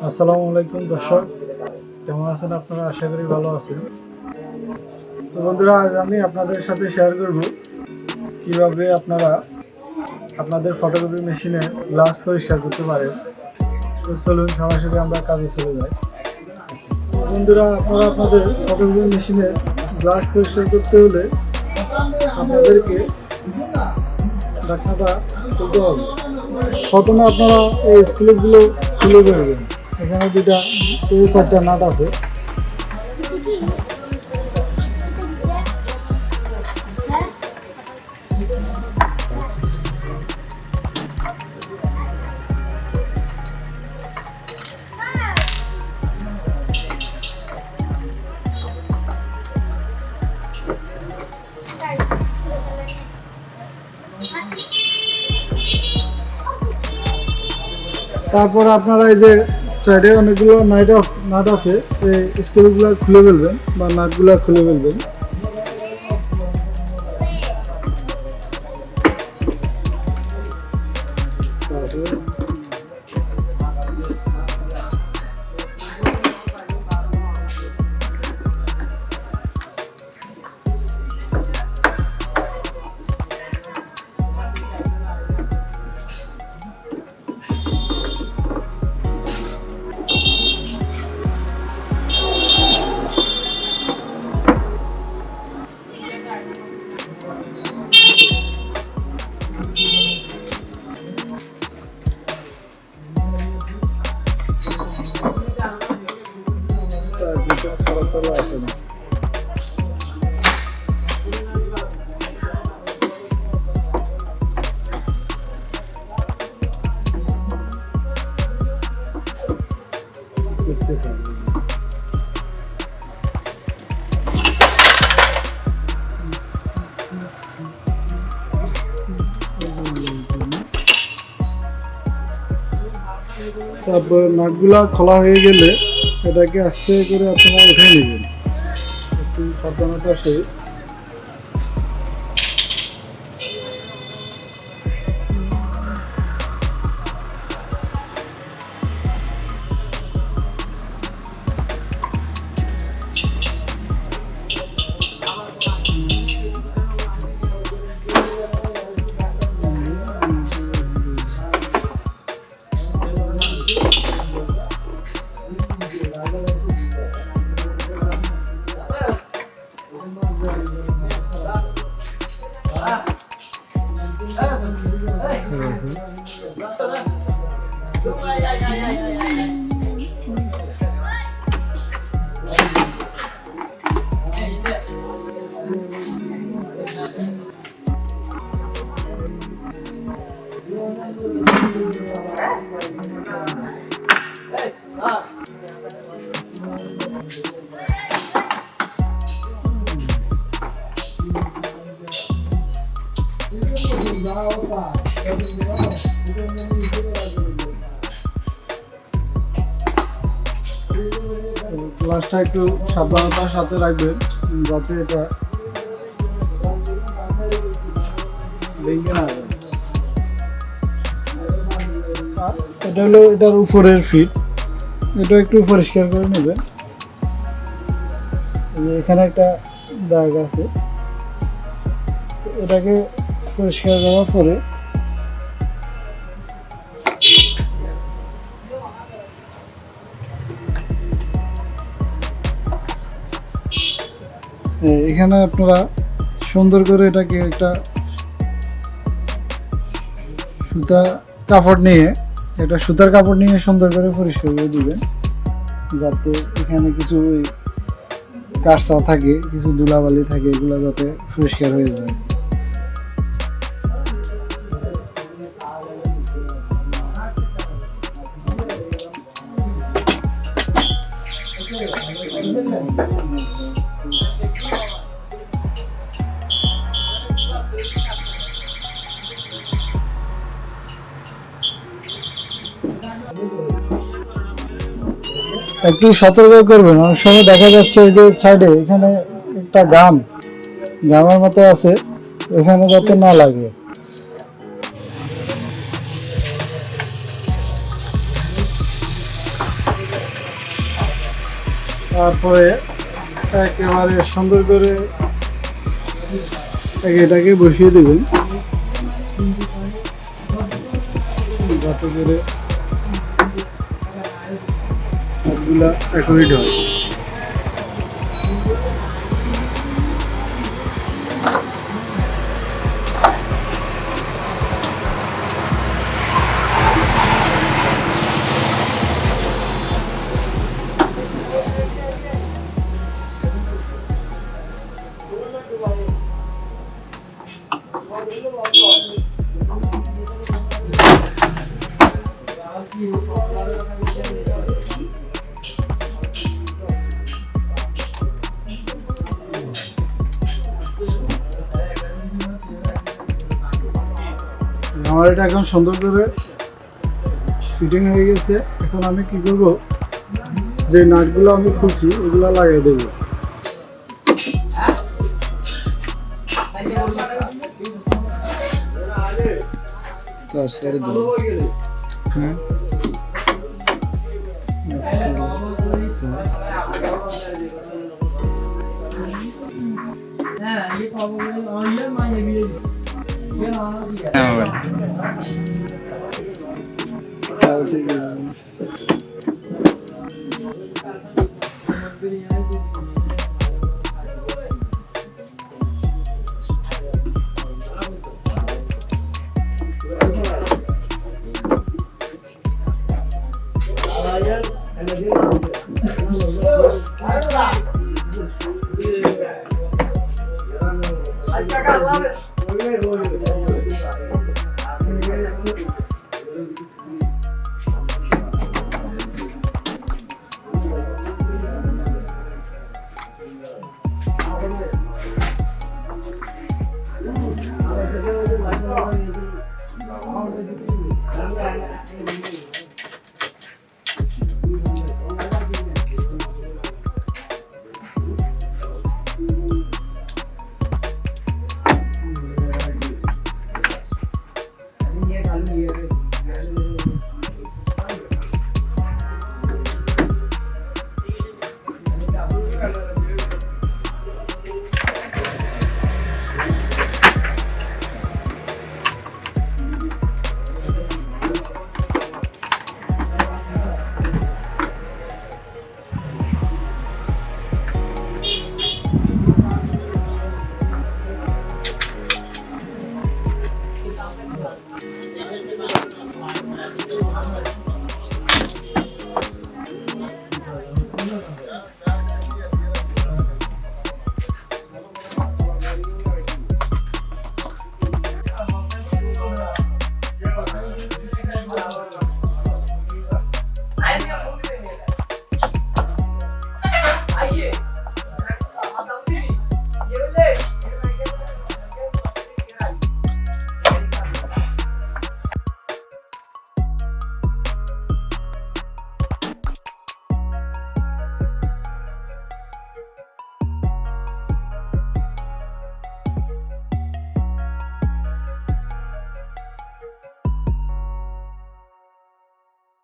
আসসালামু আলাইকুম দর্শক, কেমন আছেন আপনারা? আশা করি ভালো আছেন। তো বন্ধুরা, আজ আমি আপনাদের সাথে শেয়ার করব কিভাবে আপনারা আপনাদের ফটোকপি মেশিনে গ্লাস পরিষ্কার করতে পারেন। তো চলুন সরাসরি আমরা কাজে চলে যাই। বন্ধুরা, আপনারা আপনাদের ফটোকপি মেশিনে গ্লাস পরিষ্কার করতে হলে আপনাদেরকে ঢাকনাটা খুলতে হবে। প্রথমে আপনারা এই স্ক্রুগুলো খুলে ফেলবেন। এখানে দুটা 4টা নাট আছে। তারপর আপনারা এই যে সাইডে অনেকগুলো নাট আছে, এই স্ক্রুগুলো খুলে ফেলবেন বা নাটগুলো খুলে ফেলবেন। তারপর নাটগুলা খোলা হয়ে গেলে এটাকে আস্তে করে আপনারা উঠে নেবেন, একটু সাবধানতার সহিত। গ্লাসটা একটু সাবধানতার সাথে রাখবেন যাতে এটা ভেঙে না যায়। এটা হলো এটার উপরের ফিট, এটা একটু পরিষ্কার করে নেবেন। এখানে একটা দাগ আছে, এটাকে পরিষ্কার করার পরে এখানে আপনারা সুন্দর করে এটাকে একটা সুতার কাপড় নিয়ে সুন্দর করে পরিষ্কার করে দিবেন, যাতে এখানে কিছু কাঁচা থাকে, কিছু ধুলাবালি থাকে, এগুলো যাতে পরিষ্কার হয়ে যায়। একটু সতর্ক করবেন, অনেক সময় দেখা যাচ্ছে যে সাইডে এখানে একটা গামের মতো আছে, এখানে যাতে না লাগে। তারপরে একেবারে সুন্দর করে এটাকে বসিয়ে দেবেন যাতে করে সবগুলা অ্যাকুরেট হয়। আমার এটা এখন সুন্দর করে ফিটিং হয়ে গেছে। এখন আমি কি করব, যে নাটগুলো আমি খুলছি ওগুলো লাগিয়ে দেবো। হ্যাঁ